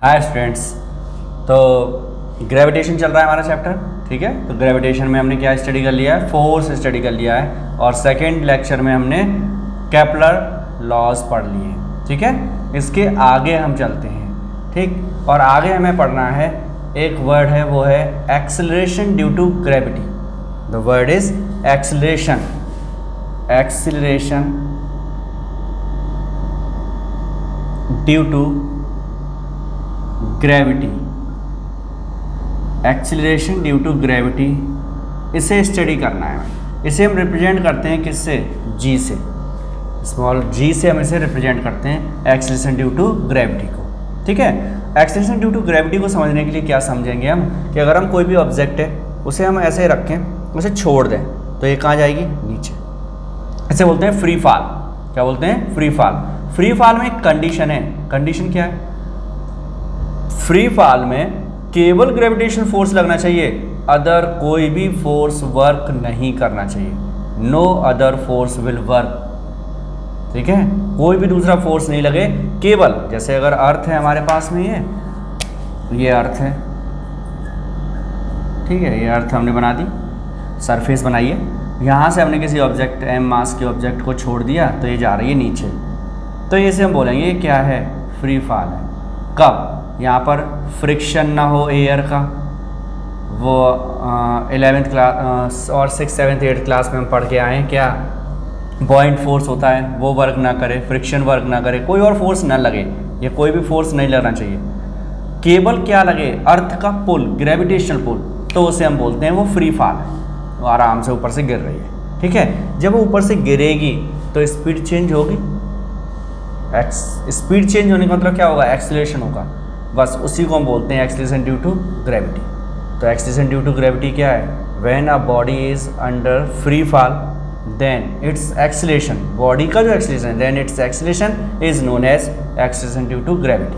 Hi students. तो gravitation चल रहा है हमारा चैप्टर, ठीक है। तो ग्रेविटेशन में हमने क्या स्टडी कर लिया है, फोर्स स्टडी कर लिया है, और सेकेंड लेक्चर में हमने केपलर लॉज पढ़ लिए हैं, ठीक है। इसके आगे हम चलते हैं, ठीक। और आगे हमें पढ़ना है, एक वर्ड है वो है acceleration due to gravity. The word is acceleration, acceleration due to gravity, acceleration due to gravity, इसे स्टडी करना है। इसे हम रिप्रेजेंट करते हैं किससे, जी से, स्मॉल जी से हम इसे रिप्रेजेंट करते हैं एक्सीलरेशन ड्यू टू ग्रेविटी को, ठीक है। एक्सीलरेशन ड्यू टू ग्रेविटी को समझने के लिए क्या समझेंगे हम, कि अगर हम कोई भी ऑब्जेक्ट है उसे हम ऐसे रखें, उसे छोड़ दें, तो ये कहाँ जाएगी, नीचे। इसे बोलते हैं फ्री फॉल। क्या बोलते हैं, फ्री फॉल। फ्री फॉल में एक कंडीशन है, कंडीशन क्या है, फ्री फॉल में केवल ग्रेविटेशनल फोर्स लगना चाहिए, अदर कोई भी फोर्स वर्क नहीं करना चाहिए। No other force will work, ठीक है। कोई भी दूसरा फोर्स नहीं लगे, केवल जैसे अगर अर्थ है हमारे पास में, ये अर्थ है, ठीक है। ये अर्थ हमने बना दी, सरफेस बनाई है, यहाँ से हमने किसी ऑब्जेक्ट एम मास के ऑब्जेक्ट को छोड़ दिया, तो ये जा रही है नीचे। तो इसे हम बोलेंगे ये क्या है, फ्री फॉल है। कब, यहाँ पर फ्रिक्शन ना हो एयर का, वो 11th क्लास और 6th 7th 8th क्लास में हम पढ़ के आए हैं, क्या बॉइंट फोर्स होता है, वो वर्क ना करे, फ्रिक्शन वर्क ना करे, कोई और फोर्स ना लगे, ये कोई भी फोर्स नहीं लगना चाहिए, केवल क्या लगे, अर्थ का पुल, ग्रेविटेशनल पुल, तो उसे हम बोलते हैं वो फ्री फॉल है, वो आराम से ऊपर से गिर रही है, ठीक है। जब वो ऊपर से गिरेगी तो स्पीड चेंज होगी, स्पीड चेंज होने का मतलब क्या होगा, एक्सीलरेशन होगा, बस उसी को हम बोलते हैं एक्सीलरेशन ड्यू टू ग्रेविटी। तो एक्सीलरेशन ड्यू टू ग्रेविटी क्या है, when a body is under free fall then its acceleration, body का जो acceleration, then its acceleration is known as acceleration due to gravity,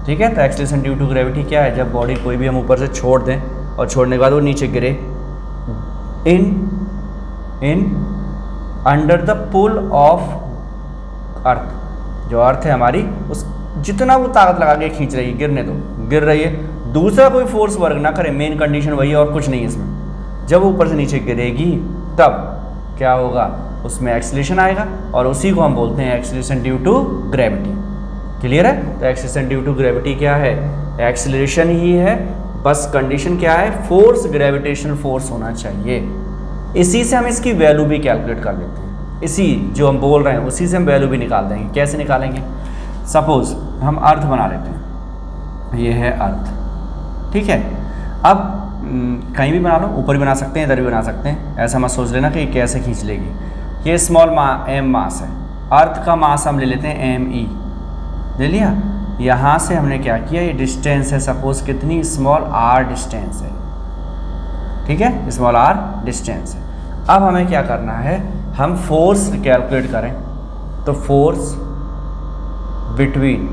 ठीक है। तो एक्सीलरेशन ड्यू टू ग्रेविटी क्या है, जब बॉडी कोई भी हम ऊपर से छोड़ दें और छोड़ने के बाद वो नीचे गिरे, in under the pull of earth, जो अर्थ है हमारी, उस जितना वो ताकत लगा के खींच रही है, गिरने दो, गिर रही है, दूसरा कोई फोर्स वर्क ना करे, मेन कंडीशन वही है और कुछ नहीं है इसमें। जब वो ऊपर से नीचे गिरेगी तब क्या होगा, उसमें एक्सीलरेशन आएगा, और उसी को हम बोलते हैं acceleration due to gravity. Clear है। तो एक्सीलरेशन ड्यू टू ग्रेविटी क्या है, एक्सीलरेशन ही है, बस कंडीशन क्या है, फोर्स ग्रेविटेशनल फोर्स होना चाहिए। इसी से हम इसकी वैल्यू भी कैलकुलेट कर लेते हैं, इसी जो हम बोल रहे हैं उसी से हम वैल्यू भी निकाल देंगे। कैसे निकालेंगे, सपोज हम अर्थ बना लेते हैं, ये है अर्थ, ठीक है। अब कहीं भी बना लो, ऊपर भी बना सकते हैं, इधर भी बना सकते हैं, ऐसा मत सोच लेना कि कैसे खींच लेगी। ये स्मॉल एम मास है, अर्थ का मास हम ले लेते हैं एम ई, ले लिया। यहाँ से हमने क्या किया, ये डिस्टेंस है, सपोज कितनी, स्मॉल आर डिस्टेंस है, ठीक है, स्मॉल आर डिस्टेंस है। अब हमें क्या करना है, हम फोर्स कैलकुलेट करें, तो force between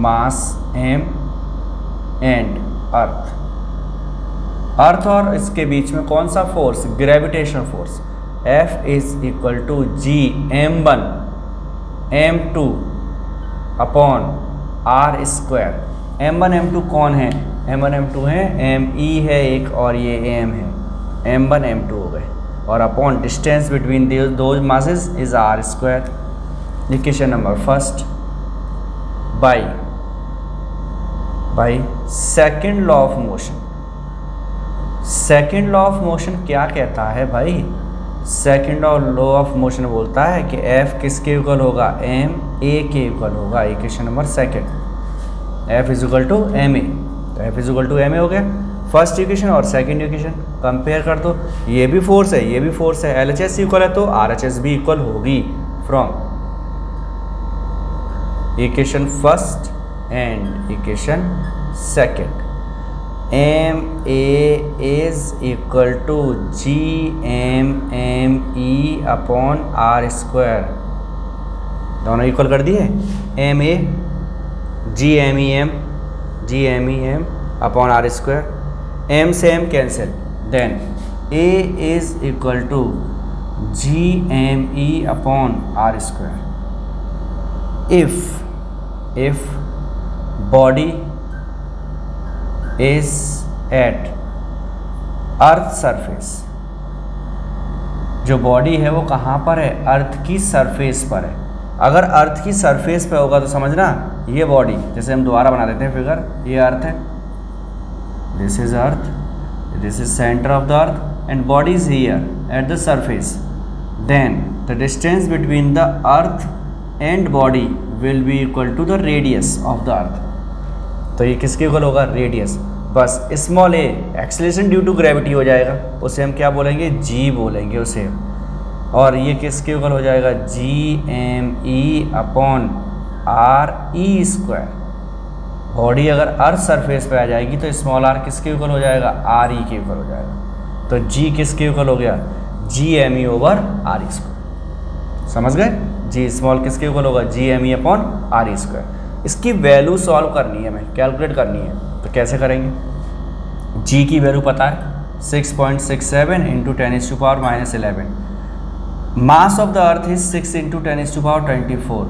mass M and earth, earth और इसके बीच में कौन सा force, gravitational force, F is equal to G m1 m2 upon R square. m1 m2 कौन है, m1 m2 है, me है एक और ये m है, m1 m2 हो गए, और upon distance between those masses is R square. Equation number first, by second law of motion. Second law of motion क्या कहता है भाई, सेकेंड लॉ ऑफ मोशन बोलता है कि F किसके इक्वल होगा, एम ए के इक्वल होगा। Equation number second, F is equal to M A, तो F is equal to M A हो गया। फर्स्ट इक्वेशन और सेकेंड इक्वेशन कंपेयर कर दो, ये भी फोर्स है, ये भी फोर्स है, LHS इक्वल है तो RHS भी इक्वल होगी from equation first and equation second. M A is equal to G M M E upon R square, दोनों इक्वल कर दिए, M A G M E M upon R square, M से M cancel, then A is equal to G M E upon R square. if body is at earth surface, जो body है वो कहाँ पर है, अर्थ की सरफेस पर है। अगर अर्थ की सरफेस पे होगा तो समझना ये बॉडी, जैसे हम दोबारा बना देते हैं फिगर, ये अर्थ है, this is earth, this is centre of the earth and body is here at the surface, then the distance between the earth and body will be equal to the radius of the earth. तो ये किसके इक्वल होगा, radius. बस small A acceleration due to gravity हो जाएगा, उसे हम क्या बोलेंगे, जी बोलेंगे उसे। और ये किसके इक्वल हो जाएगा, GME upon RE square. Body अगर अर्थ सरफेस पे आ जाएगी तो स्मॉल r किसके इक्वल हो जाएगा, RE के इक्वल हो जाएगा। तो G किसके इक्वल हो गया, GME ओवर RE स्क्वायर। समझ गए, G स्मॉल किसके इक्वल होगा, GME अपॉन RE स्क्वायर। इसकी वैल्यू सॉल्व करनी है, हमें कैलकुलेट करनी है, तो कैसे करेंगे। G की वैल्यू पता है 6.67 into 10⁻⁻11। Mass of the earth is 6 into 10⁻24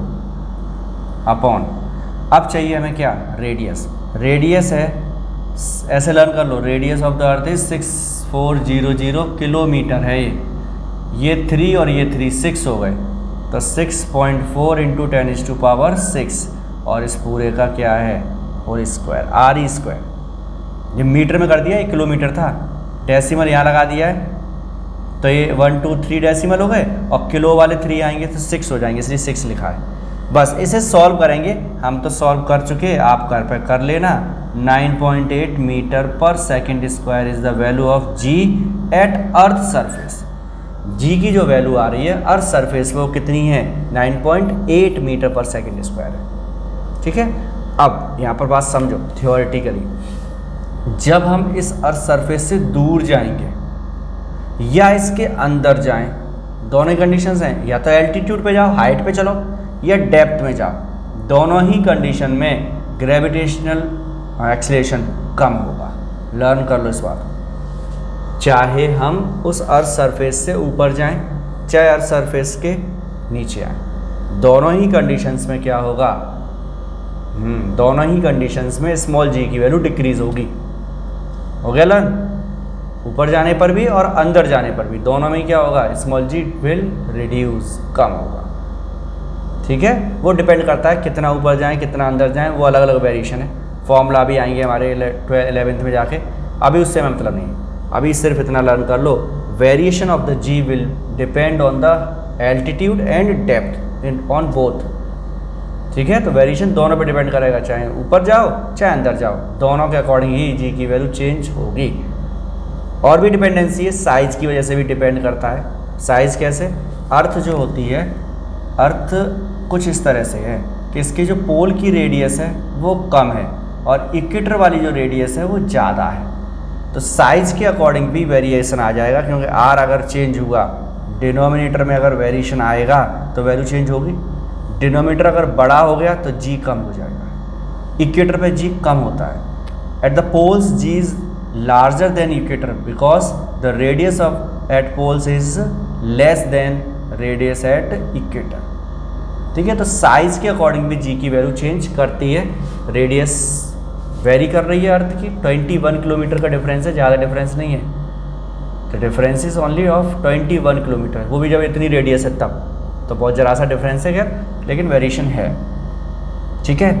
upon, अब चाहिए हमें क्या, रेडियस। रेडियस है, ऐसे लर्न कर लो, radius of the earth is 6400 kilometre है। ये 3 और ये 3 6 हो गए, तो 6.4 इंटू 10⁻6 और इस पूरे का क्या है, होल स्क्वायर, RE स्क्वायर। ये मीटर में कर दिया, ये किलोमीटर था, डेसिमल यहाँ लगा दिया है, तो ये 1 2 3 डेसिमल हो गए और किलो वाले 3 आएंगे तो 6 हो जाएंगे, इसलिए 6 लिखा है। बस इसे सॉल्व करेंगे, हम तो सॉल्व कर चुके, आप घर पे कर लेना। 9.8 मीटर पर second square is the value of G at earth surface. G की जो वैल्यू आ रही है अर्थ सरफेस पे वो कितनी है, 9.8 मीटर पर सेकेंड स्क्वायर है। ठीक है, अब यहाँ पर बात समझो थियोरेटिकली, जब हम इस अर्थ सरफेस से दूर जाएंगे या इसके अंदर जाएं, दोनों कंडीशंस हैं, या तो एल्टीट्यूड पे जाओ, हाइट पे चलो, या डेप्थ में जाओ, दोनों ही कंडीशन में ग्रेविटेशनल एक्सीलरेशन कम होगा। लर्न कर लो इस बात, चाहे हम उस अर्थ सरफेस से ऊपर जाएं, चाहे अर्थ सरफेस के नीचे आएं, दोनों ही कंडीशंस में क्या होगा, दोनों ही कंडीशंस में स्मॉल g की वैल्यू डिक्रीज होगी। हो गया लर्न, ऊपर जाने पर भी और अंदर जाने पर भी दोनों में क्या होगा, स्मॉल g विल रिड्यूस, कम होगा। ठीक है, वो डिपेंड करता है कितना ऊपर जाएं कितना अंदर जाएं, वो अलग अलग वेरिएशन है। फॉर्मूला भी आएंगे हमारे 11th में जाके, अभी उससे हमें मतलब नहीं है, अभी सिर्फ इतना लर्न कर लो, variation of the g will depend on the altitude and depth on both. ठीक है, तो वेरिएशन दोनों पे डिपेंड करेगा, चाहे ऊपर जाओ चाहे अंदर जाओ, दोनों के अकॉर्डिंग ही g की वैल्यू चेंज होगी। और भी डिपेंडेंसी है, साइज़ की वजह से भी डिपेंड करता है। साइज़ कैसे, अर्थ जो होती है, अर्थ कुछ इस तरह से है कि इसकी जो पोल की रेडियस है वो कम है और इक्वेटर वाली जो रेडियस है वो ज़्यादा है, तो साइज़ के अकॉर्डिंग भी वेरिएशन आ जाएगा, क्योंकि r अगर चेंज हुआ, डिनोमिनेटर में अगर वेरिएशन आएगा तो वैल्यू चेंज होगी। डिनोमिनेटर अगर बड़ा हो गया तो g कम हो जाएगा, इक्वेटर पे g कम होता है। At the poles g is larger than equator because the radius of at poles is less than radius at equator। ठीक है, तो साइज के अकॉर्डिंग भी g की वैल्यू चेंज करती है। रेडियस वेरी कर रही है अर्थ की, 21 किलोमीटर का डिफरेंस है, ज़्यादा डिफरेंस नहीं है, तो difference is only of 21 kilometre, वो भी जब इतनी रेडियस है तब, तो बहुत ज़रा सा डिफरेंस है खैर, लेकिन वेरिएशन है। ठीक है,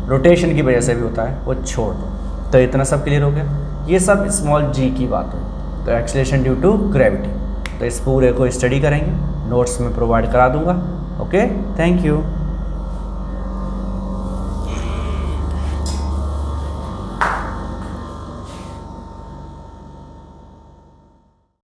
रोटेशन की वजह से भी होता है, वो छोड़ दो। तो इतना सब क्लियर हो गया, ये सब स्मॉल g की बात हो, तो एक्सीलरेशन ड्यू टू ग्रेविटी। तो इस पूरे को स्टडी करेंगे, नोट्स में प्रोवाइड करा दूंगा। Okay, thank you.